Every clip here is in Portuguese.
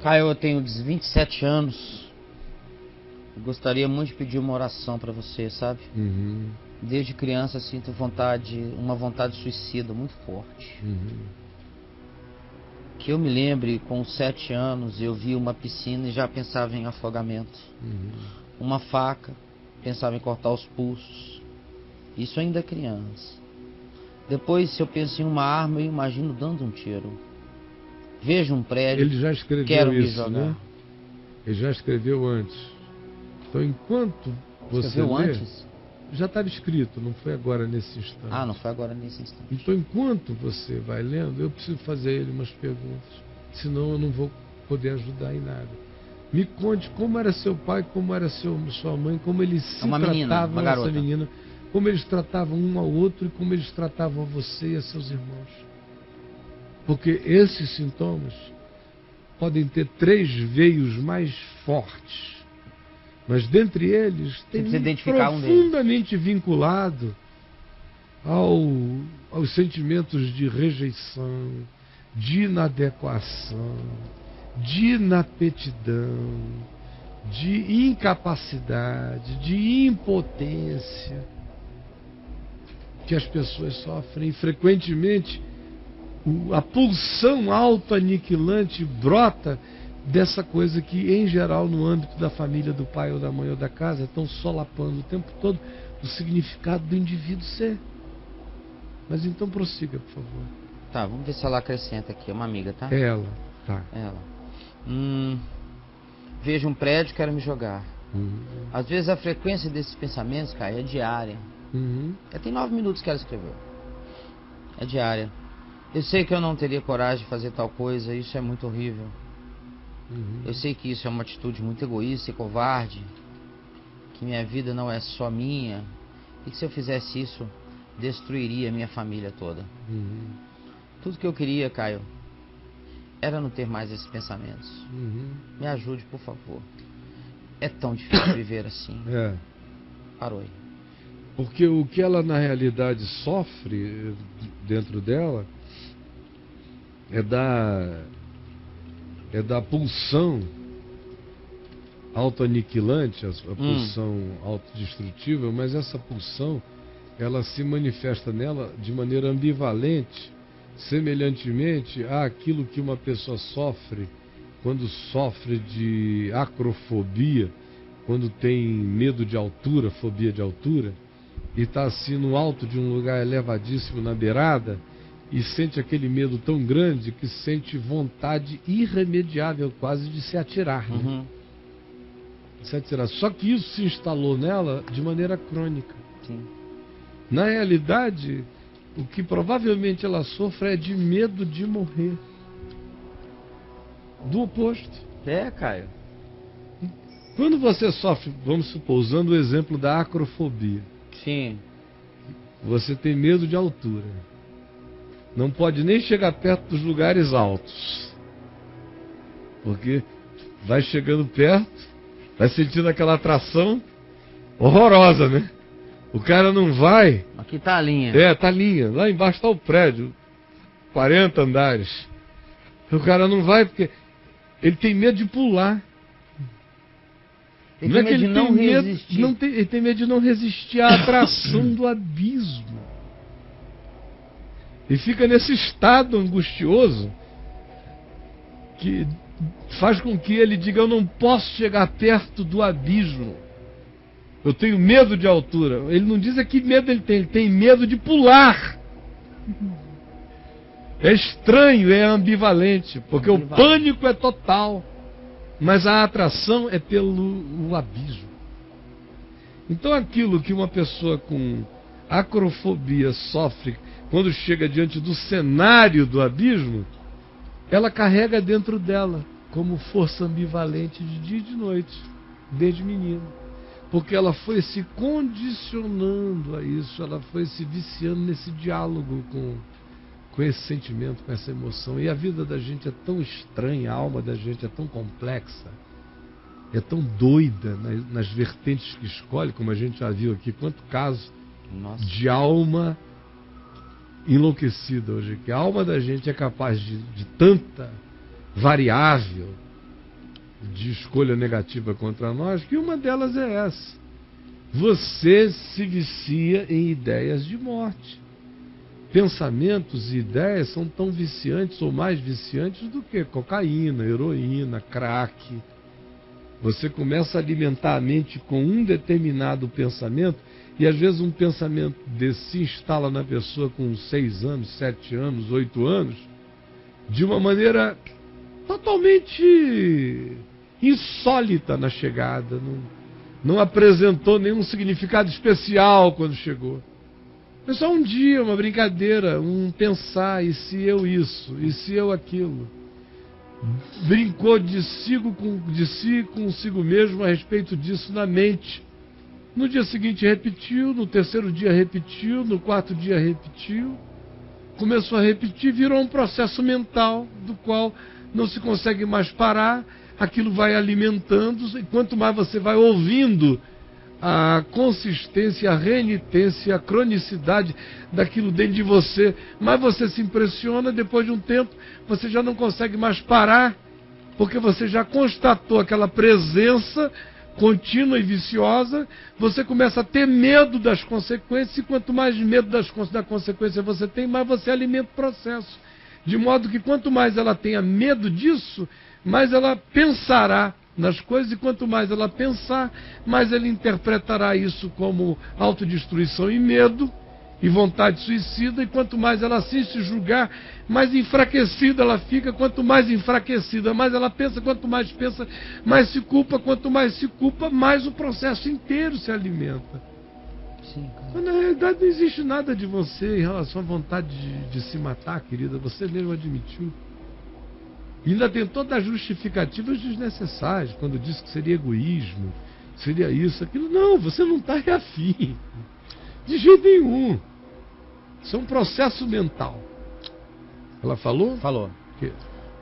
Caio, eu tenho 27 anos. Eu gostaria muito de pedir uma oração pra você, sabe? Uhum. Desde criança sinto uma vontade suicida muito forte. Uhum. Que eu me lembre, com 7 anos, eu vi uma piscina e já pensava em afogamento. Uhum. Uma faca, pensava em cortar os pulsos. Isso ainda é criança. Depois, se eu penso em uma arma, eu imagino dando um tiro. Vejo um prédio, Ele já escreveu quero me isso, jogar. né? Ele já escreveu antes. Então, enquanto você Escreveu lê, antes? já estava escrito, não foi agora nesse instante. Ah, não foi agora nesse instante. Então, enquanto você vai lendo, eu preciso fazer a ele umas perguntas. Senão eu não vou poder ajudar em nada. Me conte como era seu pai, como era sua mãe, como eles se tratavam, essa menina, como eles tratavam um ao outro e como eles tratavam a você e a seus irmãos. Porque esses sintomas podem ter 3 veios mais fortes, mas dentre eles tem profundamente vinculado aos sentimentos de rejeição, de inadequação, de inaptidão, de incapacidade, de impotência que as pessoas sofrem. E frequentemente a pulsão autoaniquilante brota dessa coisa que, em geral, no âmbito da família, do pai ou da mãe ou da casa, estão solapando o tempo todo o significado do indivíduo ser. Mas então prossiga, por favor. Tá, vamos ver se ela acrescenta aqui. É uma amiga, tá? Ela, tá. Ela. Vejo um prédio, quero me jogar. Às vezes a frequência desses pensamentos, cara, é diária. Tem 9 minutos que ela escreveu. É diária. Eu sei que eu não teria coragem de fazer tal coisa, isso é muito horrível. Eu sei que isso é uma atitude muito egoísta e covarde, que minha vida não é só minha, e que se eu fizesse isso, destruiria minha família toda. Tudo que eu queria, Caio, era não ter mais esses pensamentos. Me ajude, por favor. É tão difícil viver assim. Parou aí. Porque o que ela na realidade sofre dentro dela é da pulsão autoaniquilante, a pulsão autodestrutiva, mas essa pulsão ela se manifesta nela de maneira ambivalente, semelhantemente àquilo que uma pessoa sofre quando sofre de acrofobia, quando tem medo de altura, fobia de altura, e está assim no alto de um lugar elevadíssimo na beirada, e sente aquele medo tão grande que sente vontade irremediável quase de se atirar. Né? Se atirar. Só que isso se instalou nela de maneira crônica. Sim. Na realidade, o que provavelmente ela sofre é de medo de morrer. Do oposto. Caio. Quando você sofre, vamos supor, usando o exemplo da acrofobia. Sim. Você tem medo de altura. Não pode nem chegar perto dos lugares altos. Porque vai chegando perto, vai sentindo aquela atração horrorosa, né? O cara não vai. Aqui tá a linha. Tá a linha. Lá embaixo está o prédio. 40 andares. O cara não vai porque ele tem medo de pular. Ele tem medo de não resistir. Ele tem medo de não resistir à atração do abismo. E fica nesse estado angustioso que faz com que ele diga: eu não posso chegar perto do abismo. Eu tenho medo de altura. Ele não diz que medo ele tem medo de pular. É estranho, é ambivalente, porque o pânico é total, mas a atração é pelo abismo. Então aquilo que uma pessoa com acrofobia sofre quando chega diante do cenário do abismo, ela carrega dentro dela como força ambivalente de dia e de noite, desde menina. Porque ela foi se condicionando a isso, ela foi se viciando nesse diálogo com esse sentimento, com essa emoção. E a vida da gente é tão estranha, a alma da gente é tão complexa, é tão doida nas vertentes que escolhe, como a gente já viu aqui, quanto caso de alma enlouquecida hoje, que a alma da gente é capaz de tanta variável, de escolha negativa contra nós, que uma delas é essa. Você se vicia em ideias de morte. Pensamentos e ideias são tão viciantes ou mais viciantes do que cocaína, heroína, crack. Você começa a alimentar a mente com um determinado pensamento e às vezes um pensamento desse se instala na pessoa com 6 anos, 7 anos, 8 anos, de uma maneira totalmente insólita na chegada. Não apresentou nenhum significado especial quando chegou. É só um dia, uma brincadeira, um pensar, e se eu isso, e se eu aquilo. Brincou de si consigo mesmo a respeito disso na mente. No dia seguinte repetiu, no terceiro dia repetiu, no quarto dia repetiu. Começou a repetir, virou um processo mental do qual não se consegue mais parar. Aquilo vai alimentando, e quanto mais você vai ouvindo a consistência, a renitência, a cronicidade daquilo dentro de você, mais você se impressiona. Depois de um tempo, você já não consegue mais parar, porque você já constatou aquela presença contínua e viciosa. Você começa a ter medo das consequências, e quanto mais medo da consequência você tem, mais você alimenta o processo. De modo que quanto mais ela tenha medo disso, mais ela pensará nas coisas, e quanto mais ela pensar, mais ela interpretará isso como autodestruição e medo e vontade suicida, e quanto mais ela assim se julgar, mais enfraquecida ela fica. Quanto mais enfraquecida, mais ela pensa. Quanto mais pensa, mais se culpa. Quanto mais se culpa, mais o processo inteiro se alimenta. Sim, cara. Mas, na realidade, não existe nada de você em relação à vontade de se matar, querida. Você mesmo admitiu. E ainda tem todas as justificativas desnecessárias, quando disse que seria egoísmo, seria isso, aquilo. Não, você não está afim. De jeito nenhum. Isso é um processo mental. Ela falou? Falou. Que?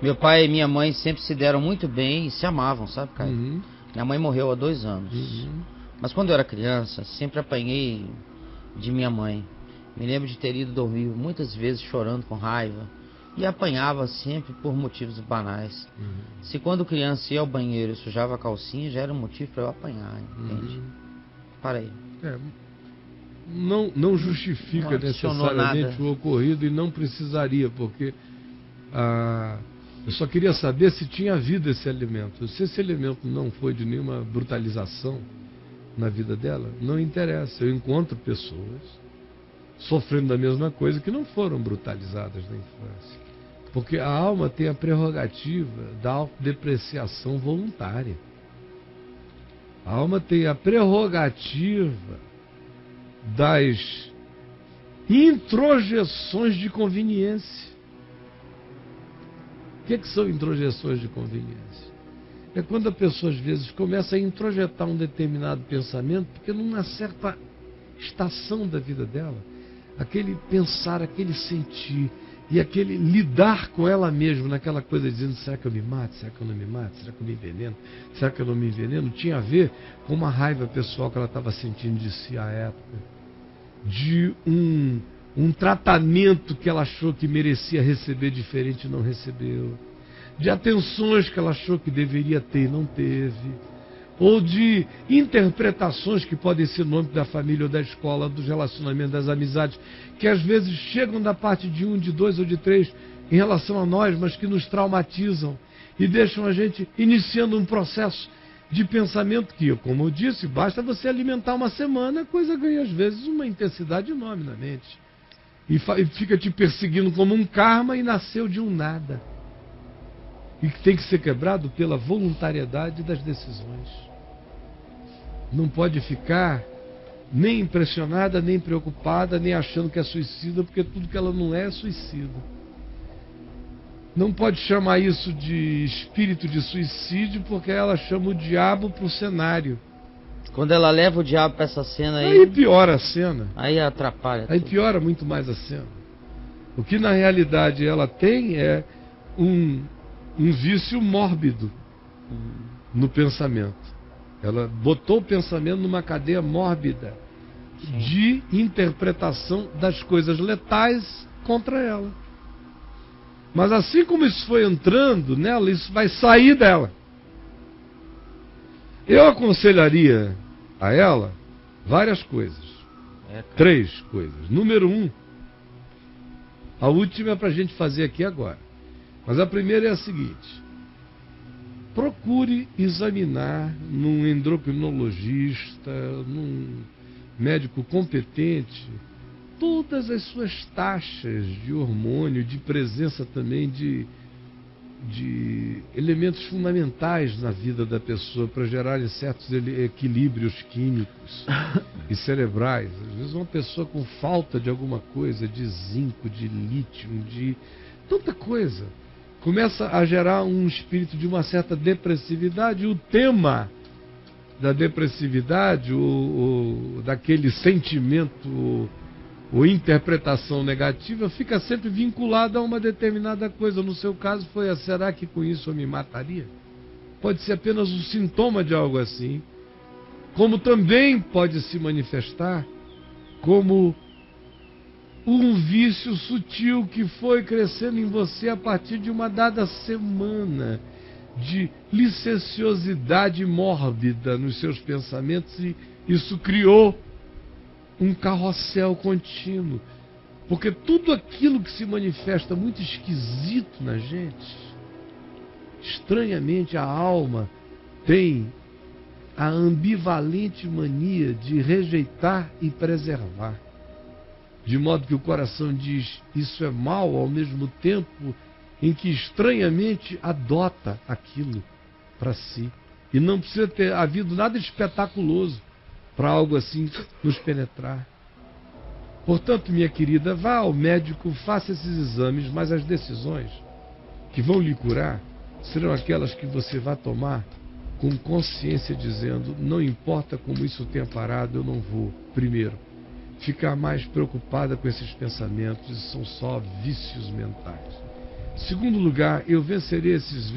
Meu pai e minha mãe sempre se deram muito bem e se amavam, sabe, Caio? Uhum. Minha mãe morreu há 2 anos. Uhum. Mas quando eu era criança, sempre apanhei de minha mãe. Me lembro de ter ido dormir muitas vezes chorando com raiva. E apanhava sempre por motivos banais. Uhum. Se quando criança ia ao banheiro e sujava a calcinha, já era um motivo para eu apanhar, entende? Para aí. Não justifica Não necessariamente nada. o ocorrido, e não precisaria, porque eu só queria saber se tinha havido esse elemento. Se esse elemento não foi de nenhuma brutalização na vida dela, não interessa. Eu encontro pessoas sofrendo da mesma coisa que não foram brutalizadas na infância. Porque a alma tem a prerrogativa da autodepreciação voluntária. A alma tem a prerrogativa das introjeções de conveniência. O que são introjeções de conveniência? É quando a pessoa às vezes começa a introjetar um determinado pensamento, porque numa certa estação da vida dela, aquele pensar, aquele sentir e aquele lidar com ela mesma, naquela coisa dizendo: será que eu me mato? Será que eu não me mato? Será que eu me enveneno? Será que eu não me enveneno? Tinha a ver com uma raiva pessoal que ela estava sentindo de si à época, de um tratamento que ela achou que merecia receber diferente e não recebeu, de atenções que ela achou que deveria ter e não teve, ou de interpretações que podem ser no âmbito da família ou da escola, dos relacionamentos, das amizades, que às vezes chegam da parte de 1, de 2 ou de 3 em relação a nós, mas que nos traumatizam e deixam a gente iniciando um processo de pensamento que, como eu disse, basta você alimentar uma semana, a coisa ganha às vezes uma intensidade enorme na mente. E fica te perseguindo como um karma, e nasceu de um nada. E que tem que ser quebrado pela voluntariedade das decisões. Não pode ficar nem impressionada, nem preocupada, nem achando que é suicida, porque tudo que ela não é suicida. Não pode chamar isso de espírito de suicídio, porque ela chama o diabo para o cenário. Quando ela leva o diabo para essa cena aí piora a cena. Aí atrapalha. Aí piora muito mais a cena. O que na realidade ela tem é um vício mórbido no pensamento. Ela botou o pensamento numa cadeia mórbida de interpretação das coisas letais contra ela. Mas assim como isso foi entrando nela, isso vai sair dela. Eu aconselharia a ela várias coisas. 3 coisas. Número 1, a última é para a gente fazer aqui agora. Mas a primeira é a seguinte: procure examinar num endocrinologista, num médico competente, todas as suas taxas de hormônio, de presença também de elementos fundamentais na vida da pessoa para gerarem certos equilíbrios químicos e cerebrais. Às vezes uma pessoa com falta de alguma coisa, de zinco, de lítio, de tanta coisa, começa a gerar um espírito de uma certa depressividade. E o tema da depressividade, ou daquele sentimento ou interpretação negativa, fica sempre vinculada a uma determinada coisa. No seu caso foi será que com isso eu me mataria? Pode ser apenas um sintoma de algo assim, como também pode se manifestar como um vício sutil que foi crescendo em você a partir de uma dada semana de licenciosidade mórbida nos seus pensamentos, e isso criou um carrossel contínuo. Porque tudo aquilo que se manifesta muito esquisito na gente, estranhamente a alma tem a ambivalente mania de rejeitar e preservar. De modo que o coração diz isso é mal, ao mesmo tempo em que estranhamente adota aquilo para si. E não precisa ter havido nada espetaculoso para algo assim nos penetrar. Portanto, minha querida, vá ao médico, faça esses exames, mas as decisões que vão lhe curar serão aquelas que você vai tomar com consciência, dizendo: não importa como isso tenha parado, eu não vou, primeiro, ficar mais preocupada com esses pensamentos, são só vícios mentais. Segundo lugar, eu vencerei esses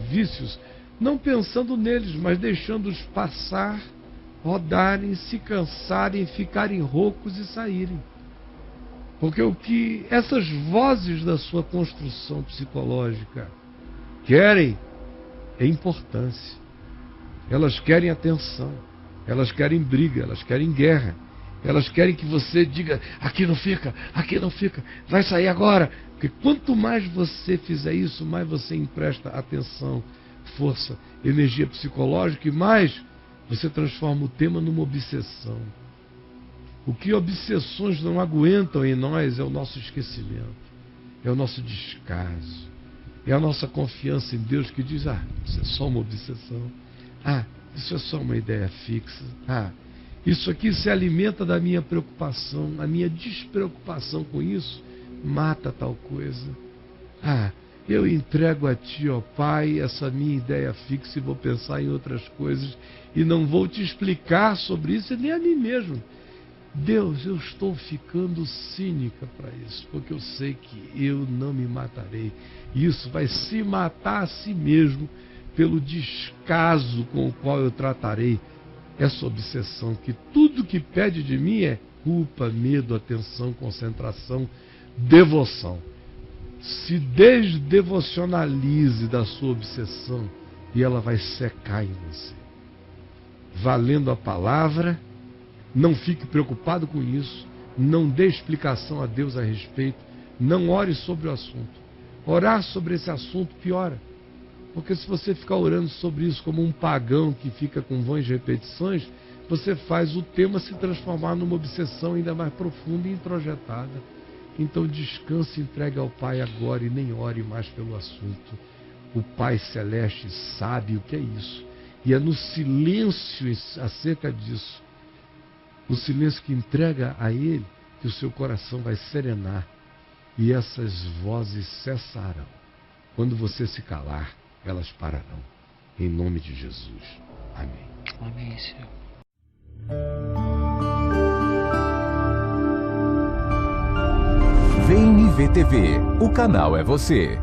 vícios não pensando neles, mas deixando-os passar, rodarem, se cansarem, ficarem roucos e saírem. Porque o que essas vozes da sua construção psicológica querem é importância. Elas querem atenção, elas querem briga, elas querem guerra. Elas querem que você diga: aqui não fica, vai sair agora. Porque quanto mais você fizer isso, mais você empresta atenção, força, energia psicológica, e mais você transforma o tema numa obsessão. O que obsessões não aguentam em nós é o nosso esquecimento, é o nosso descaso, é a nossa confiança em Deus, que diz: isso é só uma obsessão, isso é só uma ideia fixa, isso aqui se alimenta da minha preocupação, a minha despreocupação com isso mata tal coisa. Eu entrego a Ti, ó Pai, essa minha ideia fixa, e vou pensar em outras coisas, e não vou te explicar sobre isso, e nem a mim mesmo. Deus, eu estou ficando cínica para isso, porque eu sei que eu não me matarei. E isso vai se matar a si mesmo pelo descaso com o qual eu tratarei essa obsessão, que tudo que pede de mim é culpa, medo, atenção, concentração, devoção. Se desdevocionalize da sua obsessão e ela vai secar em você. Valendo a palavra, não fique preocupado com isso, não dê explicação a Deus a respeito, não ore sobre o assunto. Orar sobre esse assunto piora. Porque se você ficar orando sobre isso como um pagão que fica com vãs repetições, você faz o tema se transformar numa obsessão ainda mais profunda e introjetada. Então descanse e entregue ao Pai agora, e nem ore mais pelo assunto. O Pai Celeste sabe o que é isso. E é no silêncio acerca disso, no silêncio que entrega a Ele, que o seu coração vai serenar. E essas vozes cessarão. Quando você se calar, elas pararão. Em nome de Jesus. Amém. Amém, Senhor. Vem IVTV. O canal é você.